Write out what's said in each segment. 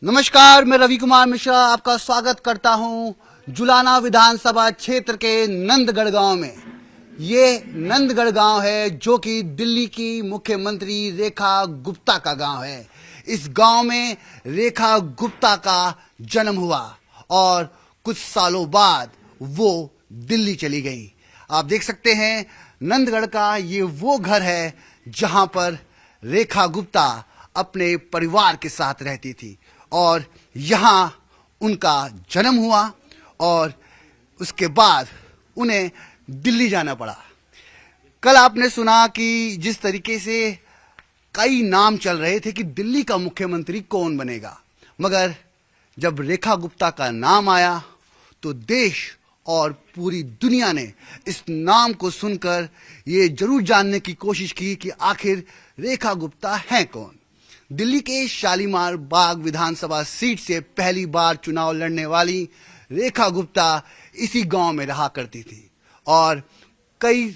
नमस्कार, मैं रवि कुमार मिश्रा आपका स्वागत करता हूं जुलाना विधानसभा क्षेत्र के नंदगढ़ गांव में। ये नंदगढ़ गांव है जो कि दिल्ली की मुख्यमंत्री रेखा गुप्ता का गांव है। इस गांव में रेखा गुप्ता का जन्म हुआ और कुछ सालों बाद वो दिल्ली चली गई। आप देख सकते हैं नंदगढ़ का ये वो घर है जहां पर रेखा गुप्ता अपने परिवार के साथ रहती थी और यहाँ उनका जन्म हुआ और उसके बाद उन्हें दिल्ली जाना पड़ा। कल आपने सुना कि जिस तरीके से कई नाम चल रहे थे कि दिल्ली का मुख्यमंत्री कौन बनेगा, मगर जब रेखा गुप्ता का नाम आया तो देश और पूरी दुनिया ने इस नाम को सुनकर ये जरूर जानने की कोशिश की कि आखिर रेखा गुप्ता हैं कौन। दिल्ली के शालीमार बाग विधानसभा सीट से पहली बार चुनाव लड़ने वाली रेखा गुप्ता इसी गांव में रहा करती थी और कई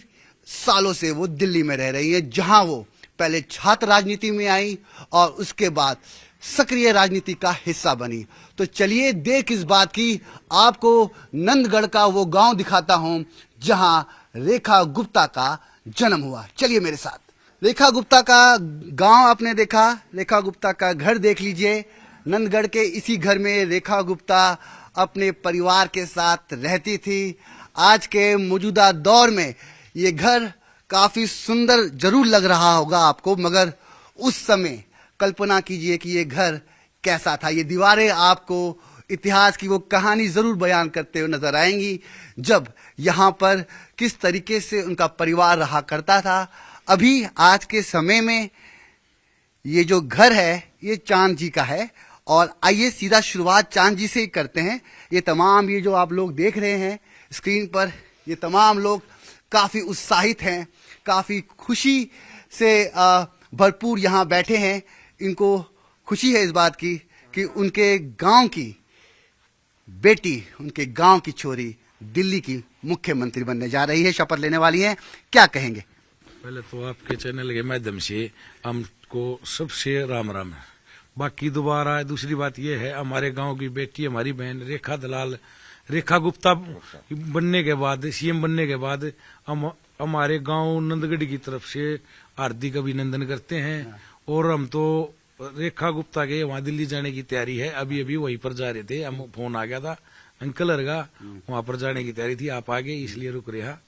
सालों से वो दिल्ली में रह रही है, जहां वो पहले छात्र राजनीति में आई और उसके बाद सक्रिय राजनीति का हिस्सा बनी। तो चलिए देख इस बात की आपको नंदगढ़ का वो गांव दिखाता हूं जहां रेखा गुप्ता का जन्म हुआ। चलिए मेरे साथ। रेखा गुप्ता का गांव आपने देखा, रेखा गुप्ता का घर देख लीजिए। नंदगढ़ के इसी घर में रेखा गुप्ता अपने परिवार के साथ रहती थी। आज के मौजूदा दौर में ये घर काफी सुंदर जरूर लग रहा होगा आपको, मगर उस समय कल्पना कीजिए कि ये घर कैसा था। ये दीवारें आपको इतिहास की वो कहानी जरूर बयान करते हुए नजर आएंगी, जब यहाँ पर किस तरीके से उनका परिवार रहा करता था। अभी आज के समय में ये जो घर है ये चांद जी का है और आइए सीधा शुरुआत चांद जी से ही करते हैं। ये तमाम ये जो आप लोग देख रहे हैं स्क्रीन पर, ये तमाम लोग काफी उत्साहित हैं, काफी खुशी से भरपूर यहाँ बैठे हैं। इनको खुशी है इस बात की कि उनके गांव की बेटी, उनके गांव की छोरी दिल्ली की मुख्यमंत्री बनने जा रही है, शपथ लेने वाली है। क्या कहेंगे? पहले तो आपके चैनल के माध्यम से हमको सबसे राम राम है। बाकी दोबारा दूसरी बात यह है, हमारे गांव की बेटी, हमारी बहन रेखा दलाल, रेखा गुप्ता बनने के बाद, सीएम बनने के बाद हम हमारे गांव नंदगढ़ की तरफ से हार्दिक अभिनंदन करते हैं। और हम तो रेखा गुप्ता के वहां दिल्ली जाने की तैयारी है। अभी अभी वहीं पर जा रहे थे, हम फोन आ गया था अंकल का, वहां पर जाने की तैयारी थी, आप आगे इसलिए रुक रहे हैं।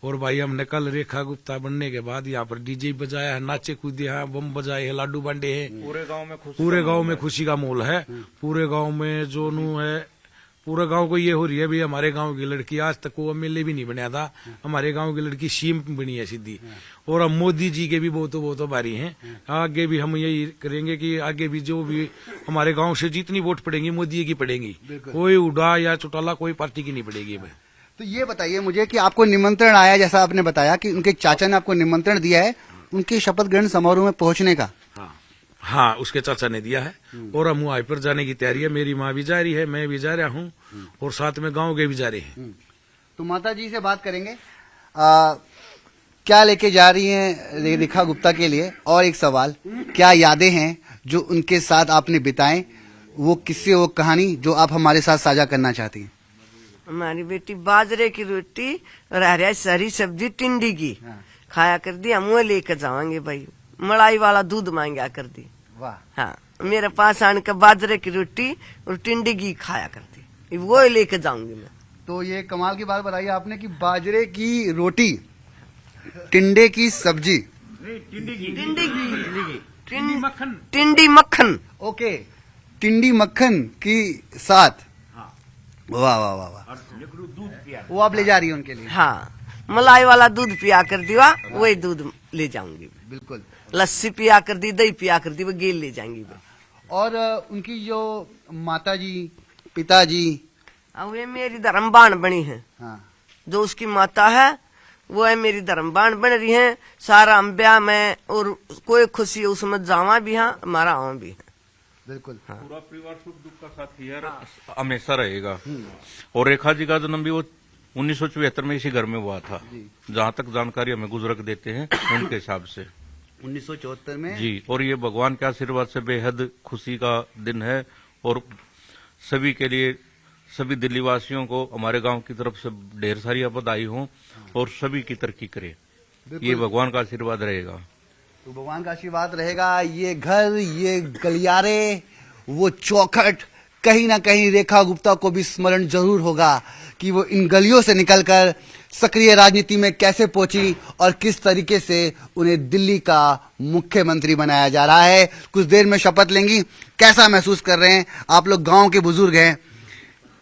और भाई हमने कल रेखा गुप्ता बनने के बाद यहाँ पर डीजे बजाया है, नाचे कूदे हैं, बम बजाए हैं, लाडू बांटे हैं। पूरे गांव में खुशी का माहौल है। पूरे गांव में जो नू है, पूरे गांव को ये हो रही है भी हमारे गांव की लड़की, आज तक वो एमएलए भी नहीं बनया था, हमारे गांव की लड़की सीएम बनी है सीधी। और हम मोदी जी के भी बहुत आभारी हैं। आगे भी हम यही करेंगे कि आगे भी जो भी हमारे गांव से जितनी वोट पड़ेंगी मोदी की पड़ेंगी, कोई उड़ा या चौटाला कोई पार्टी की नहीं पड़ेगी। तो ये बताइए मुझे कि आपको निमंत्रण आया, जैसा आपने बताया कि उनके चाचा ने आपको निमंत्रण दिया है उनके शपथ ग्रहण समारोह में पहुंचने का। हाँ, उसके चाचा ने दिया है और हम वहीं पर जाने की तैयारी है। मेरी माँ भी जा रही है, मैं भी जा रहा हूँ और साथ में गांव के भी जा रहे हैं। तो माता जी से बात करेंगे, क्या लेके जा रही हैं रेखा गुप्ता के लिए? और एक सवाल, क्या यादें हैं जो उनके साथ आपने बिताएं, वो किस्से, वो कहानी जो आप हमारे साथ साझा करना चाहती हैं? हमारी बेटी बाजरे की रोटी और हरी सारी सब्जी टिंडी की खाया कर दी। हम वो लेकर जाएंगे भाई, मलाई वाला दूध मांगा कर दी। वाह। हाँ, मेरे पास आने के बाजरे की रोटी और टिंडी की खाया करती, वो लेकर जाऊंगी मैं। तो ये कमाल की बात बताई आपने कि बाजरे की रोटी, टिंडे की सब्जी, टिंडी मक्खन, ओके, टिंडी मक्खन की साथ। वाह वाह वाह वाह। वो आप ले जा रही है उनके लिए? हाँ, मलाई वाला दूध पिया कर दिया, वही दूध ले जाऊंगी। बिल्कुल। लस्सी पिया कर दी, दही पिया कर दी, वो गेल ले जाएंगी। और उनकी जो माता जी, पिताजी, वे मेरी धर्मबान बनी है। हाँ। जो उसकी माता है वो है मेरी धर्मबान बन रही है। सारा हम ब्याह में और कोई खुशी उसमें जावा भी है, हमारा आवा भी है। बिल्कुल। हाँ। पूरा परिवार सुख दुख का साथी है, हमेशा रहेगा। और रेखा जी का जन्म भी वो 1974 में इसी घर में हुआ था, जहाँ तक जानकारी हमें गुजरक देते हैं उनके हिसाब से। 1974 में जी। और ये भगवान के आशीर्वाद से बेहद खुशी का दिन है और सभी के लिए, सभी दिल्ली वासियों को हमारे गांव की तरफ से ढेर सारी बधाई हो और सभी की तरक्की करे, ये भगवान का आशीर्वाद रहेगा। तो भगवान का आशीर्वाद रहेगा। ये घर, ये गलियारे, वो चौखट, कहीं ना कहीं रेखा गुप्ता को भी स्मरण जरूर होगा कि वो इन गलियों से निकलकर सक्रिय राजनीति में कैसे पहुंची और किस तरीके से उन्हें दिल्ली का मुख्यमंत्री बनाया जा रहा है। कुछ देर में शपथ लेंगी, कैसा महसूस कर रहे हैं आप लोग? गांव के बुजुर्ग हैं,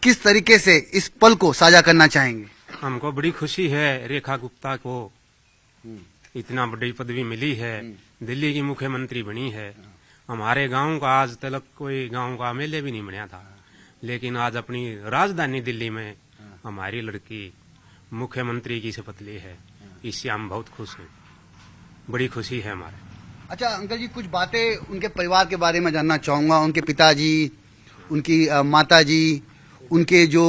किस तरीके से इस पल को साझा करना चाहेंगे? हमको बड़ी खुशी है, रेखा गुप्ता को इतना बड़ी पदवी मिली है, दिल्ली की मुख्यमंत्री बनी है। हमारे गांव का आज तक कोई गांव का एमएलए भी नहीं बनया था, लेकिन आज अपनी राजधानी दिल्ली में हमारी लड़की मुख्यमंत्री की शपथ ली है। इससे हम बहुत खुश हैं, बड़ी खुशी है हमारे। अच्छा अंकल जी, कुछ बातें उनके परिवार के बारे में जानना चाहूंगा। उनके पिताजी, उनकी माताजी, उनके जो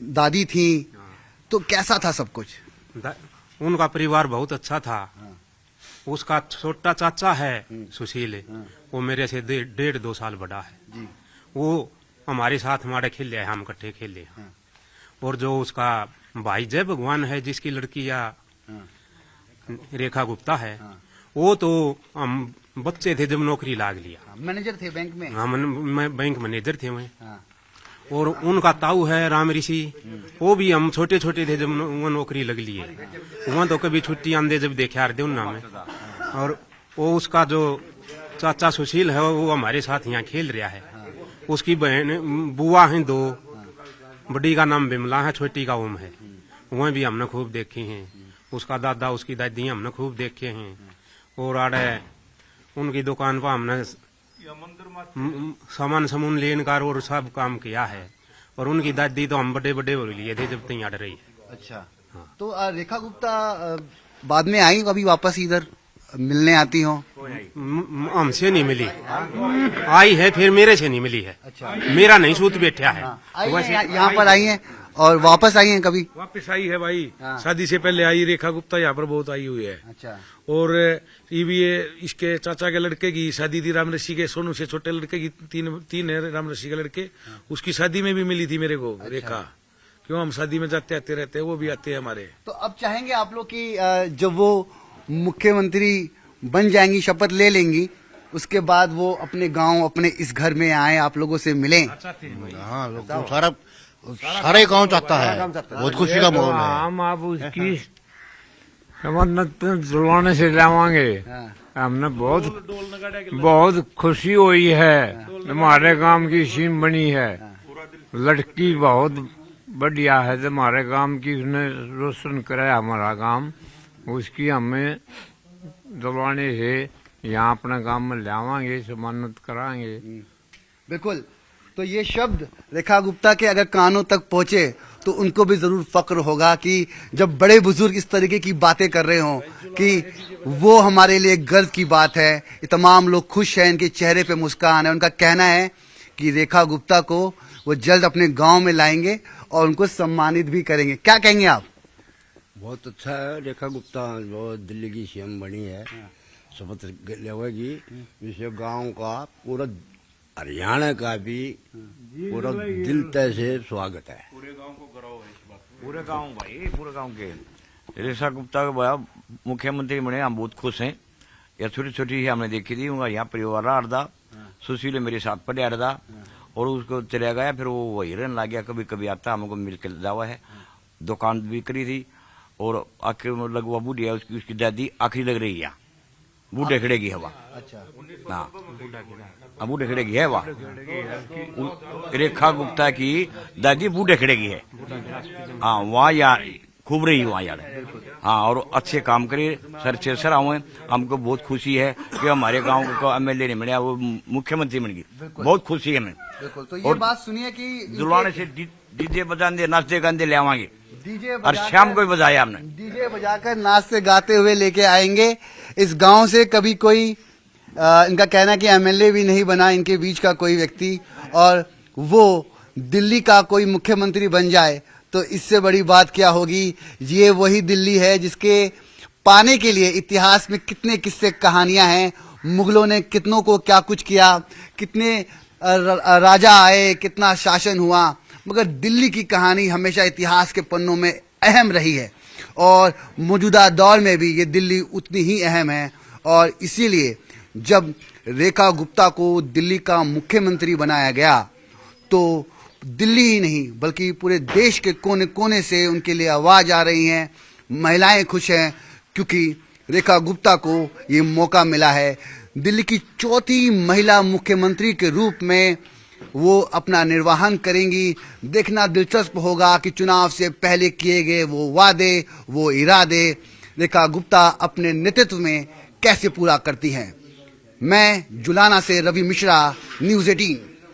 दादी थी, तो कैसा था सब कुछ? उनका परिवार बहुत अच्छा था। उसका छोटा चाचा है सुशील, वो मेरे से 1.5-2 साल बड़ा है। वो हमारे साथ हमारे खेले है, हम इकट्ठे खेले। और जो उसका भाई जय भगवान है, जिसकी लड़की या रेखा गुप्ता है, वो तो हम बच्चे थे जब नौकरी लाग लिया। मैनेजर थे बैंक में? हाँ, मैं बैंक मैनेजर थे वहीं। और उनका ताऊ है राम ऋषि, वो भी हम छोटे छोटे थे जब वो नौकरी लग लिए। वहाँ तो कभी छुट्टी आंदे जब देखा रहे उन में। और वो उसका जो चाचा सुशील है, वो हमारे साथ यहाँ खेल रहा है। उसकी बहन बुआ हैं 2, बड़ी का नाम बिमला है, छोटी का ओम है। वह भी हमने खूब देखे हैं। उसका दादा, उसकी दादी हमने खूब देखे हैं। और आड़े उनकी दुकान पर हमने सामान लेन का और सब काम किया है। और उनकी दादी तो हम बड़े बड़े हो लिए थे जब तक रही है। अच्छा, तो रेखा गुप्ता बाद में आई, कभी वापस इधर मिलने आती हो? हमसे नहीं मिली, आई है फिर मेरे से नहीं मिली है। अच्छा, मेरा नहीं सूत बैठा है। यहाँ पर आई हैं और वापस आई हैं कभी? वापस आई है भाई, शादी से पहले आई रेखा गुप्ता, यहाँ पर बहुत आई हुई है। अच्छा, और ये इसके चाचा के लड़के की शादी थी, राम ऋषि के सोनू से छोटे लड़के की, तीन है राम ऋषि के लड़के, उसकी शादी में भी मिली थी मेरे को रेखा। क्यों, हम शादी में जाते आते रहते हैं, वो भी आते हैं हमारे। तो अब चाहेंगे आप लोग कि जब वो मुख्यमंत्री बन जाएंगी, शपथ ले लेंगी, उसके बाद वो अपने गांव, अपने इस घर में आए, आप लोगों से मिलें? हाँ, तो सारे गांव चाहता है, बहुत खुशी का माहौल है। हम आप उसकी मन्नत जुलवाने से लावांगे। हमने बहुत खुशी हुई है, हमारे गांव की सीम बनी है। लड़की बहुत बढ़िया है, हमारे गांव की उसने रोशन कराया हमारा गांव। उसकी हमें जुलवाने से यहाँ अपने गांव में लावांगे, मन्नत कराएंगे। बिल्कुल। तो ये शब्द रेखा गुप्ता के अगर कानों तक पहुंचे तो उनको भी जरूर फक्र होगा कि जब बड़े बुजुर्ग इस तरीके की बातें कर रहे हों कि वो हमारे लिए गर्व की बात है। ये तमाम लोग खुश हैं, इनके चेहरे पे मुस्कान है। उनका कहना है कि रेखा गुप्ता को वो जल्द अपने गांव में लाएंगे और उनको सम्मानित भी करेंगे। क्या कहेंगे आप? बहुत अच्छा है, रेखा गुप्ता जो दिल्ली की सीएम बनी है, शपथ लेगी। इससे गांव का, पूरा हरियाणा का भी पूरा दिल तय से स्वागत है। पूरे गांव को कराओ इस बात, पूरे गांव भाई, पूरे गांव के रेखा गुप्ता का बड़ा मुख्यमंत्री बने, हम बहुत खुश हैं। या छोटी छोटी हमने देखी थी, उनका यहाँ परिवार रहा, सुशील मेरे साथ पढ़ा रहा और उसको चला गया, फिर वो वही रहने लग गया। कभी कभी आता, हमको मिलकर जावा है। दुकान भी करी थी और आखिर में लगवा बूढ़ी है, उसकी दादी आखिरी लग रही है, बूढ़े खड़े की हवा। अच्छा, हाँ, बूढ़े खड़े की है वहाँ, रेखा गुप्ता की दादी बूढ़े खड़े की है। हाँ, वहाँ यार खूब रही वहाँ यार। हाँ, और अच्छे काम करे, सर हुए। हमको बहुत खुशी है कि हमारे गांव को एमएलए नहीं मिला, वो मुख्यमंत्री बन गई। बहुत खुशी है हमें। बिल्कुल। तो ये बात सुनिए कि जुलवाने से डीजे बजाने, नाचते गाते ले आवांगे, डीजे और शाम को ही बजाया हमने। डीजे बजाकर नाचते गाते हुए लेके आएंगे। इस गांव से कभी कोई इनका कहना है कि एमएलए भी नहीं बना इनके बीच का कोई व्यक्ति, और वो दिल्ली का कोई मुख्यमंत्री बन जाए तो इससे बड़ी बात क्या होगी। ये वही दिल्ली है जिसके पाने के लिए इतिहास में कितने किस्से कहानियां हैं। मुगलों ने कितनों को क्या कुछ किया, कितने राजा आए, कितना शासन हुआ, मगर दिल्ली की कहानी हमेशा इतिहास के पन्नों में अहम रही है और मौजूदा दौर में भी ये दिल्ली उतनी ही अहम है। और इसीलिए जब रेखा गुप्ता को दिल्ली का मुख्यमंत्री बनाया गया तो दिल्ली ही नहीं बल्कि पूरे देश के कोने कोने से उनके लिए आवाज आ रही है। महिलाएं खुश हैं क्योंकि रेखा गुप्ता को ये मौका मिला है। दिल्ली की चौथी महिला मुख्यमंत्री के रूप में वो अपना निर्वहन करेंगी। देखना दिलचस्प होगा कि चुनाव से पहले किए गए वो वादे, वो इरादे रेखा गुप्ता अपने नेतृत्व में कैसे पूरा करती हैं। मैं जुलाना से रवि मिश्रा, न्यूज़ 18।